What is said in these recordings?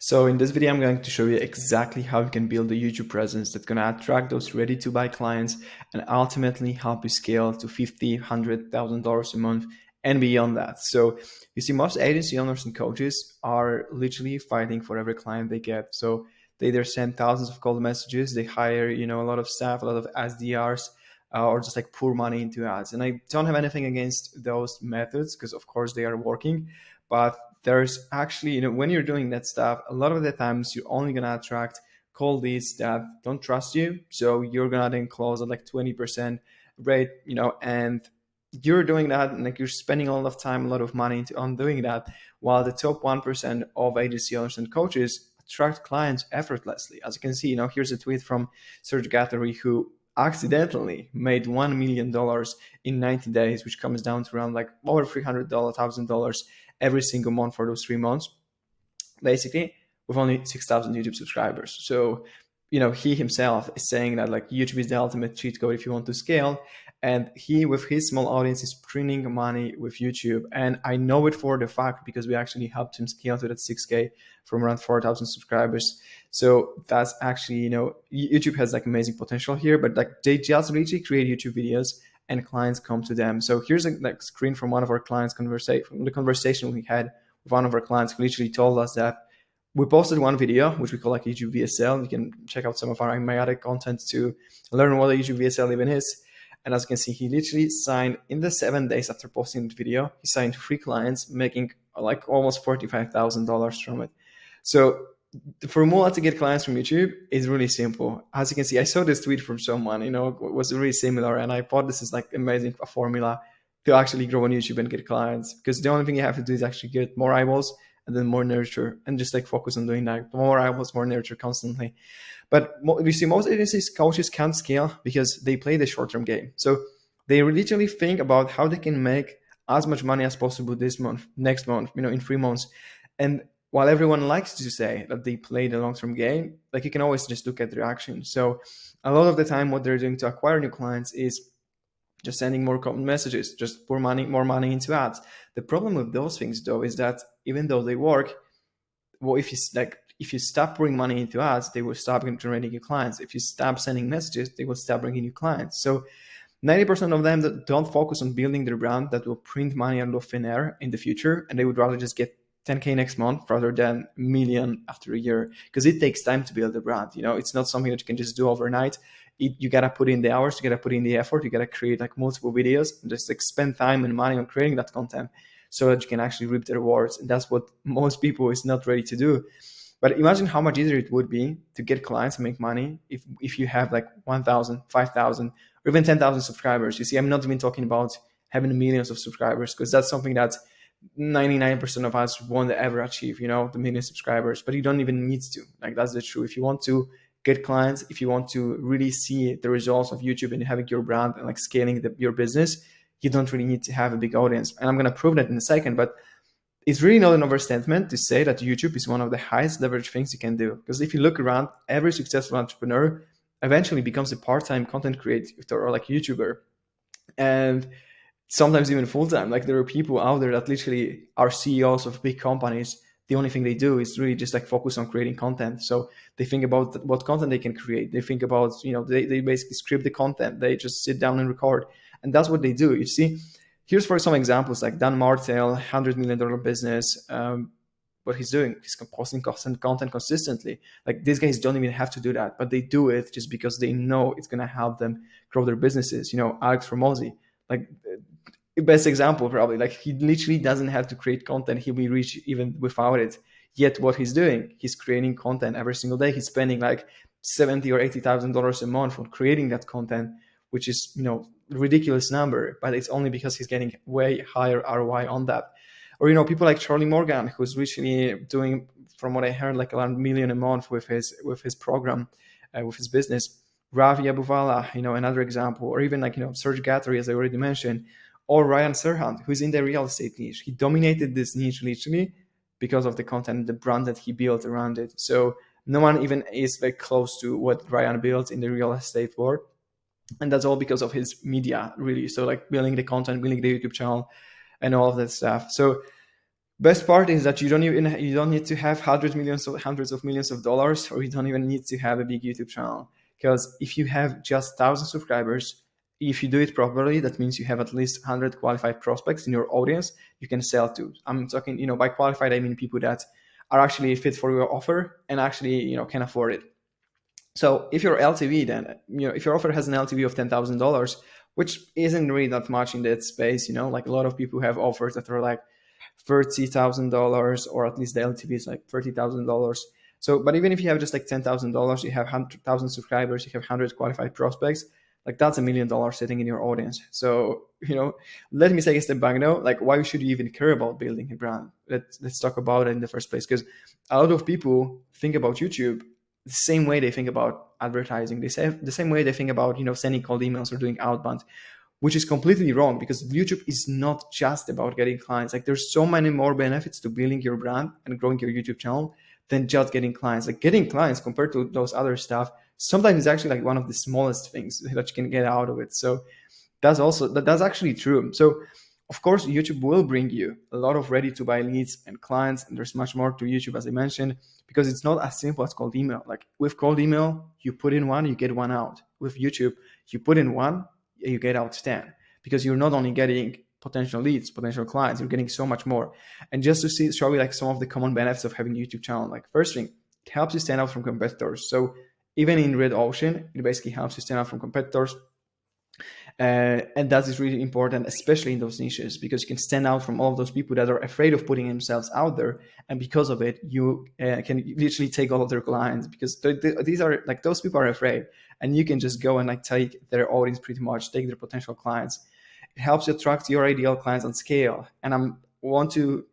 So in this video, I'm going to show you exactly how you can build a YouTube presence that's going to attract those ready to buy clients and ultimately help you scale to $50,000, $100,000 a month and beyond that. So you see, most agency owners and coaches are literally fighting for every client they get. So they either send thousands of cold messages, they hire, a lot of staff, a lot of SDRs, or just like pour money into ads. And I don't have anything against those methods because of course they are working, but there's actually, when you're doing that stuff, a lot of the times you're only going to attract cold leads that don't trust you. So you're going to then close at like 20% rate, and you're doing that and like you're spending a lot of time, a lot of money on doing that, while the top 1% of agency owners and coaches attract clients effortlessly. As you can see, here's a tweet from Serge Gattari, who accidentally made $1 million in 90 days, which comes down to around like over $300,000 every single month for those 3 months, basically with only 6,000 YouTube subscribers. So, he himself is saying that like YouTube is the ultimate cheat code if you want to scale. And he, with his small audience, is printing money with YouTube. And I know it for the fact because we actually helped him scale to that 6K from around 4,000 subscribers. So that's actually, YouTube has like amazing potential here, but like they just literally create YouTube videos and clients come to them. So here's a like screen from one of our clients' conversation we had with one of our clients who literally told us that we posted one video, which we call like YouTube VSL. You can check out some of my other content to learn what a YouTube VSL even is. And as you can see, he literally signed in the 7 days after posting the video, he signed 3 clients, making like almost $45,000 from it. So the formula to get clients from YouTube is really simple. As you can see, I saw this tweet from someone, was really similar. And I thought this is like amazing a formula to actually grow on YouTube and get clients, because the only thing you have to do is actually get more eyeballs and then more nurture, and just like focus on doing that. More eyeballs, more nurture constantly. But we see most agencies, coaches can't scale because they play the short-term game. So they literally think about how they can make as much money as possible this month, next month, in 3 months. And while everyone likes to say that they play the long-term game, like you can always just look at their actions. So a lot of the time, what they're doing to acquire new clients is just sending more messages, just pour more money into ads. The problem with those things, though, is that even though they work, well, if you stop pouring money into ads, they will stop generating new clients. If you stop sending messages, they will stop bringing new clients. So 90% of them that don't focus on building their brand that will print money out of thin air in the future, and they would rather just get 10K next month rather than a million after a year, because it takes time to build a brand. It's not something that you can just do overnight. You gotta put in the hours, you gotta put in the effort, you gotta create like multiple videos and just like spend time and money on creating that content so that you can actually reap the rewards. And that's what most people is not ready to do. But imagine how much easier it would be to get clients and make money if you have like 1,000, 5,000, or even 10,000 subscribers. You see, I'm not even talking about having millions of subscribers, because that's something that 99% of us won't ever achieve, the million subscribers, but you don't even need to. Like, that's the truth. If you want to get clients, if you want to really see the results of YouTube and having your brand and like scaling your business, you don't really need to have a big audience. And I'm going to prove that in a second, but it's really not an overstatement to say that YouTube is one of the highest leverage things you can do. Because if you look around, every successful entrepreneur eventually becomes a part-time content creator or like YouTuber. And sometimes even full-time. Like, there are people out there that literally are CEOs of big companies. The only thing they do is really just like focus on creating content. So they think about what content they can create. They think about, they basically script the content. They just sit down and record. And that's what they do. You see, here's for some examples, like Dan Martell, $100 million business. What he's doing, he's posting content consistently. Like, these guys don't even have to do that, but they do it just because they know it's going to help them grow their businesses. Alex Ramosi, like, best example probably, like, he literally doesn't have to create content. He'll be rich even without it. Yet what he's doing, he's creating content every single day. He's spending like $70,000 or $80,000 a month on creating that content, which is, ridiculous number, but it's only because he's getting way higher ROI on that. Or, people like Charlie Morgan, who's recently doing, from what I heard, like around $1 million a month with his program, with his business. Ravi Abuvala, another example. Or even like, Serge Gattari, as I already mentioned, or Ryan Serhant, who's in the real estate niche. He dominated this niche literally because of the content, the brand that he built around it. So no one even is very close to what Ryan built in the real estate world. And that's all because of his media, really. So like building the content, building the YouTube channel and all of that stuff. So Best part is that you don't need to have hundreds of millions of dollars, or you don't even need to have a big YouTube channel. Because if you have just 1,000 subscribers, if you do it properly, that means you have at least 100 qualified prospects in your audience you can sell to. I'm talking, by qualified, I mean people that are actually fit for your offer and actually, can afford it. So if your LTV, then, if your offer has an LTV of $10,000, which isn't really that much in that space, like a lot of people have offers that are like $30,000, or at least the LTV is like $30,000. So, but even if you have just like $10,000, you have 100,000 subscribers, you have 100 qualified prospects, like that's $1 million sitting in your audience. So, let me take a step back now. Like, why should you even care about building a brand? Let's talk about it in the first place, because a lot of people think about YouTube the same way they think about advertising. They say the same way they think about, sending cold emails or doing outbound, which is completely wrong, because YouTube is not just about getting clients. Like, there's so many more benefits to building your brand and growing your YouTube channel than just getting clients. Like, getting clients compared to those other stuff, sometimes it's actually like one of the smallest things that you can get out of it. So that's actually true. So of course, YouTube will bring you a lot of ready to buy leads and clients, and there's much more to YouTube, as I mentioned, because it's not as simple as cold email. Like, with cold email, you put in one, you get one out. With YouTube, you put in one, you get out 10, because you're not only getting potential leads, potential clients, you're getting so much more. And just to show you like some of the common benefits of having a YouTube channel, like, first thing, it helps you stand out from competitors. So even in red ocean, it basically helps you stand out from competitors. And that is really important, especially in those niches, because you can stand out from all of those people that are afraid of putting themselves out there. And because of it, you can literally take all of their clients, because these are like, those people are afraid, and you can just go and like take their audience, pretty much take their potential clients. It helps you attract your ideal clients on scale. And I want to,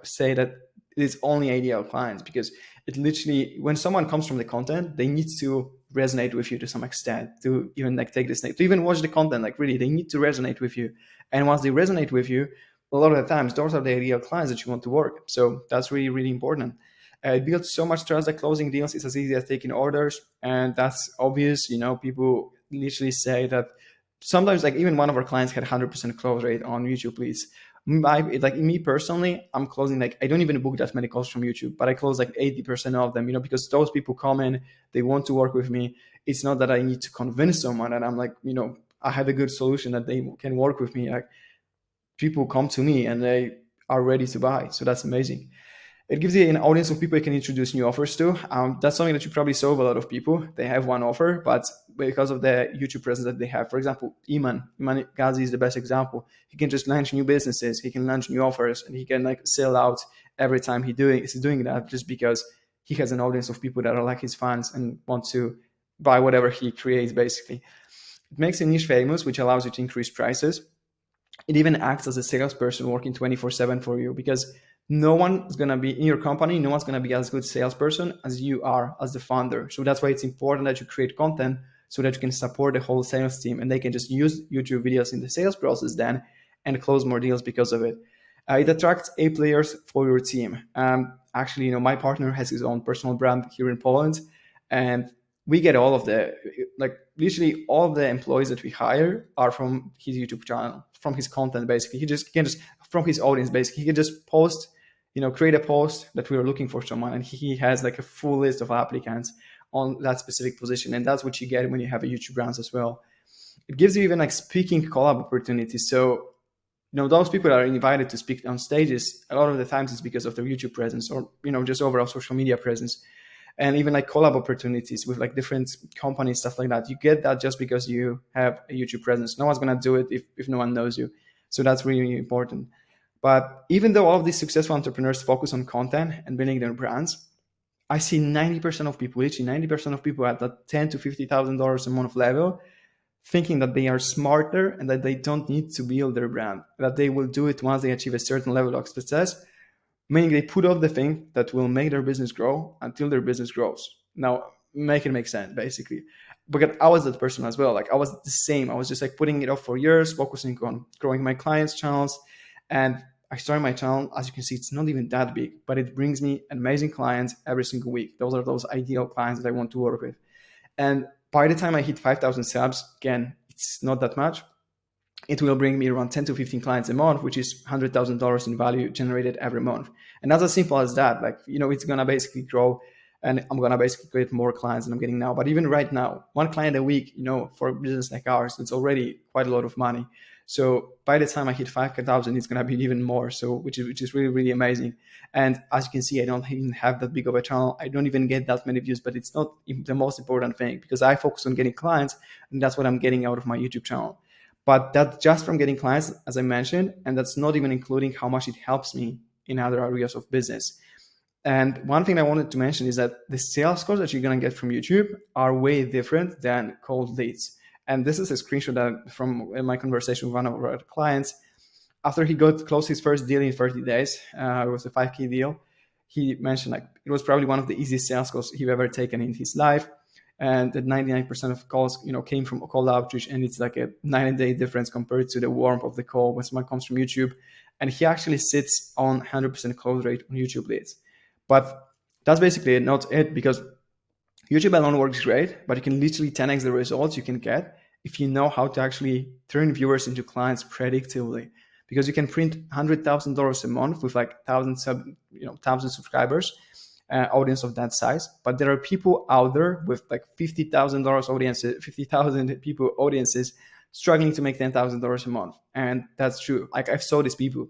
say that it's only ideal clients, because it literally, when someone comes from the content, they need to resonate with you to some extent, to even like take this, to even watch the content. Like, really, they need to resonate with you. And once they resonate with you, a lot of the times, those are the ideal clients that you want to work. So that's really, really important. It builds so much trust that closing deals is as easy as taking orders. And that's obvious. People literally say that sometimes, like, even one of our clients had 100% close rate on YouTube leads. Like, me personally, I'm closing, like, I don't even book that many calls from YouTube, but I close like 80% of them, because those people come in, they want to work with me. It's not that I need to convince someone, and I'm like, I have a good solution that they can work with me. Like, people come to me and they are ready to buy. So that's amazing. It gives you an audience of people you can introduce new offers to. That's something that you probably saw with a lot of people. They have one offer, but because of the YouTube presence that they have, for example, Iman Ghazi is the best example. He can just launch new businesses, he can launch new offers, and he can like sell out every time he's doing that, just because he has an audience of people that are like his fans and want to buy whatever he creates, basically. It makes a niche famous, which allows you to increase prices. It even acts as a salesperson working 24/7 for you, because no one is going to be in your company, no one's going to be as good salesperson as you are as the founder. So that's why it's important that you create content, so that you can support the whole sales team, and they can just use YouTube videos in the sales process then and close more deals because of it. It attracts A players for your team. Actually, my partner has his own personal brand here in Poland, and we get all of the, like, literally all of the employees that we hire are from his YouTube channel, from his content. Basically, he can just from his audience. Basically, he can just post, create a post that we are looking for someone, and he has like a full list of applicants on that specific position. And that's what you get when you have a YouTube brand as well. It gives you even like speaking collab opportunities. So, those people that are invited to speak on stages, a lot of the times it's because of their YouTube presence, or, just overall social media presence. And even like collab opportunities with like different companies, stuff like that. You get that just because you have a YouTube presence. No one's going to do it if no one knows you. So that's really important. But even though all of these successful entrepreneurs focus on content and building their brands, I see 90% of people, literally 90% of people at that $10,000 to $50,000 a month level, thinking that they are smarter and that they don't need to build their brand, that they will do it once they achieve a certain level of success, meaning they put off the thing that will make their business grow until their business grows. Now, make it make sense, basically. Because I was that person as well. Like, I was the same. I was just like putting it off for years, focusing on growing my clients' channels. And I started my channel. As you can see, it's not even that big, but it brings me amazing clients every single week. Those are those ideal clients that I want to work with. And by the time I hit 5,000 subs, again, it's not that much, it will bring me around 10 to 15 clients a month, which is $100,000 in value generated every month. And that's as simple as that. Like, it's going to basically grow, and I'm going to basically create more clients than I'm getting now. But even right now, one client a week, for a business like ours, it's already quite a lot of money. So by the time I hit 5,000, it's going to be even more. So which is really, really amazing. And as you can see, I don't even have that big of a channel. I don't even get that many views, but it's not the most important thing, because I focus on getting clients, and that's what I'm getting out of my YouTube channel. But that's just from getting clients, as I mentioned, and that's not even including how much it helps me in other areas of business. And one thing I wanted to mention is that the sales calls that you're going to get from YouTube are way different than cold leads. And this is a screenshot from my conversation with one of our clients. After he closed his first deal in 30 days, it was a 5K deal. He mentioned like it was probably one of the easiest sales calls he've ever taken in his life. And that 99% of calls, came from a cold outreach, and it's like a 9-day difference compared to the warmth of the call when someone comes from YouTube. And he actually sits on 100% close rate on YouTube leads. But that's basically not it, because YouTube alone works great, but you can literally 10x the results you can get if you know how to actually turn viewers into clients predictably. Because you can print $100,000 a month with like 1,000 subscribers, audience of that size. But there are people out there with like $50,000 audiences, 50,000 people audiences struggling to make $10,000 a month. And that's true. Like I've saw these people.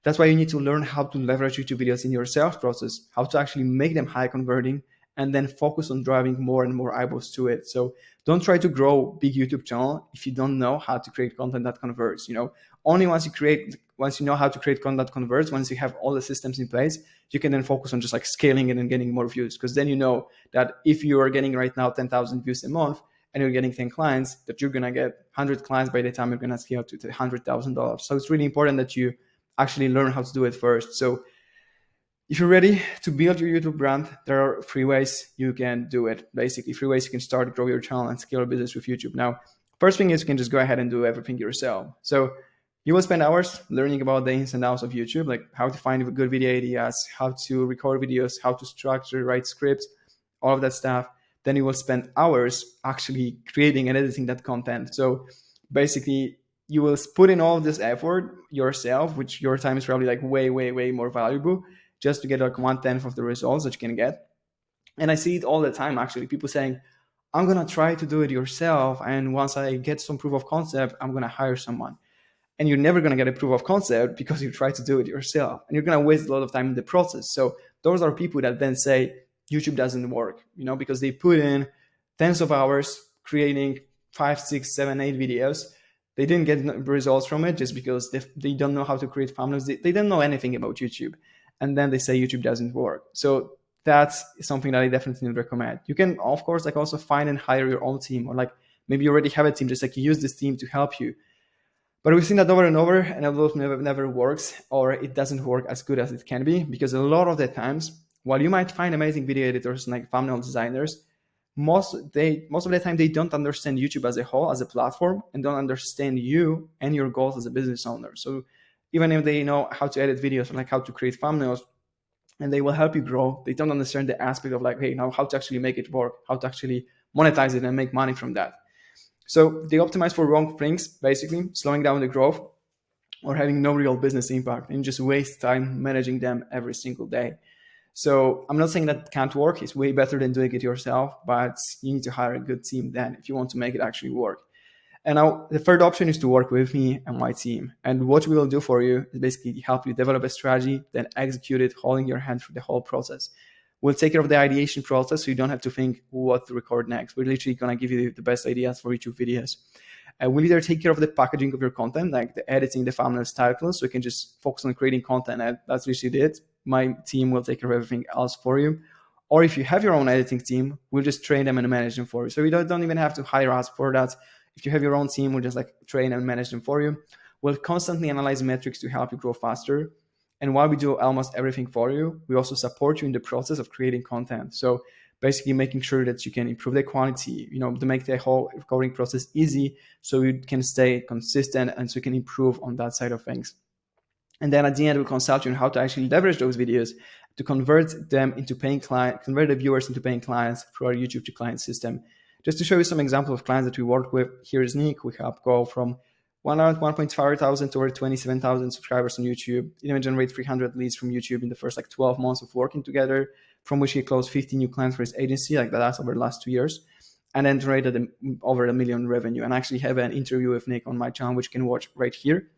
That's why you need to learn how to leverage YouTube videos in your sales process, how to actually make them high converting, and then focus on driving more and more eyeballs to it. So don't try to grow a big YouTube channel if you don't know how to create content that converts. Only once you know how to create content that converts, once you have all the systems in place, you can then focus on just like scaling it and getting more views. Because then you know that if you are getting right now 10,000 views a month and you're getting 10 clients, that you're going to get 100 clients by the time you're going to scale to $100,000. So it's really important that you actually learn how to do it first. So if you're ready to build your YouTube brand, there are 3 ways you can do it. Basically, 3 ways you can start, grow your channel, and scale your business with YouTube. Now, first thing is you can just go ahead and do everything yourself. So you will spend hours learning about the ins and outs of YouTube, like how to find good video ideas, how to record videos, how to structure, write scripts, all of that stuff. Then you will spend hours actually creating and editing that content. So basically, you will put in all of this effort yourself, which your time is probably like way, way, way more valuable, just to get like 1/10 of the results that you can get. And I see it all the time, actually. People saying, I'm going to try to do it yourself. And once I get some proof of concept, I'm going to hire someone. And you're never going to get a proof of concept because you try to do it yourself. And you're going to waste a lot of time in the process. So those are people that then say YouTube doesn't work, because they put in tens of hours creating 5, 6, 7, 8 videos. They didn't get results from it just because they don't know how to create thumbnails. They don't know anything about YouTube. And then they say YouTube doesn't work. So that's something that I definitely recommend. You can, of course, like also find and hire your own team, or like maybe you already have a team, just like use this team to help you. But we've seen that over and over, and it never works, or it doesn't work as good as it can be, because a lot of the times, while you might find amazing video editors and like thumbnail designers, most of the time they don't understand YouTube as a whole, as a platform, and don't understand you and your goals as a business owner. So even if they know how to edit videos or like how to create thumbnails, and they will help you grow, they don't understand the aspect of like, hey, now how to actually make it work, how to actually monetize it and make money from that. So they optimize for wrong things, basically slowing down the growth or having no real business impact, and just waste time managing them every single day. So I'm not saying that can't work. It's way better than doing it yourself, but you need to hire a good team then if you want to make it actually work. And now the third option is to work with me and my team. And what we will do for you is basically help you develop a strategy, then execute it, holding your hand through the whole process. We'll take care of the ideation process so you don't have to think what to record next. We're literally going to give you the best ideas for YouTube videos. We'll either take care of the packaging of your content, like the editing, the thumbnails, titles, so you can just focus on creating content, and that's literally it. My team will take care of everything else for you. Or if you have your own editing team, we'll just train them and manage them for you. So you don't even have to hire us for that. If you have your own team, we'll just like train and manage them for you. We'll constantly analyze metrics to help you grow faster. And while we do almost everything for you, we also support you in the process of creating content. So basically making sure that you can improve the quality, to make the whole recording process easy so you can stay consistent and so you can improve on that side of things. And then at the end, we'll consult you on how to actually leverage those videos to convert them into paying clients, convert the viewers into paying clients through our YouTube to client system. Just to show you some examples of clients that we work with, here's Nick. We help go from 1.5 thousand to over 27,000 subscribers on YouTube. He even generated 300 leads from YouTube in the first like 12 months of working together, from which he closed 50 new clients for his agency, like that's over the last 2 years, and then generated over $1 million revenue. And I actually have an interview with Nick on my channel, which you can watch right here.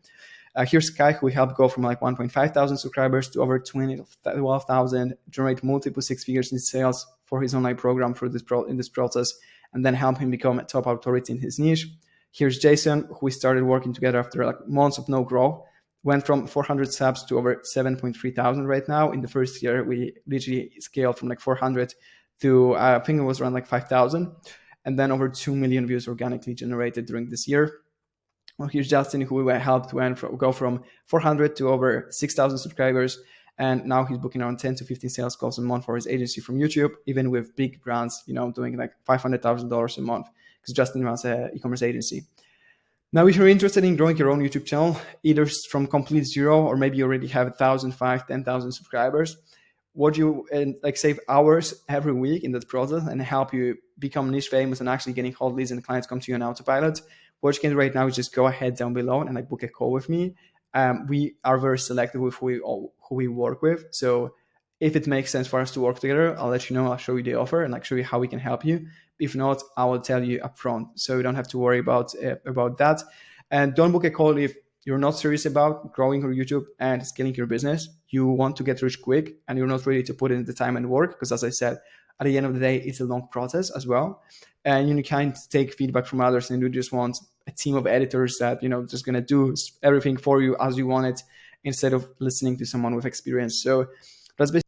Here's Kai, who helped go from like 1.5 thousand subscribers to over 12,000, generate multiple six figures in sales for his online program in this process, and then help him become a top authority in his niche. Here's Jason, who we started working together after like months of no growth. Went from 400 subs to over 7.3 thousand right now. In the first year, we literally scaled from like 400 to I think it was around like 5,000, and then over 2 million views organically generated during this year. Well, here's Justin, who we helped go from 400 to over 6,000 subscribers. And now he's booking around 10 to 15 sales calls a month for his agency from YouTube, even with big brands, doing like $500,000 a month, because Justin runs an e-commerce agency. Now, if you're interested in growing your own YouTube channel, either from complete zero, or maybe you already have 1,000, 5,000, 10,000 subscribers, would you save hours every week in that process and help you become niche famous and actually getting hot leads and clients come to you on autopilot? What you can do right now is just go ahead down below and book a call with me. We are very selective with who we work with. So if it makes sense for us to work together, I'll let you know. I'll show you the offer and show you how we can help you. If not, I will tell you upfront, so you don't have to worry about that. And don't book a call if you're not serious about growing your YouTube and scaling your business. You want to get rich quick and you're not ready to put in the time and work, because as I said, at the end of the day, it's a long process as well. And you can't take feedback from others, and you just want a team of editors that, just going to do everything for you as you want it, instead of listening to someone with experience. So that's basically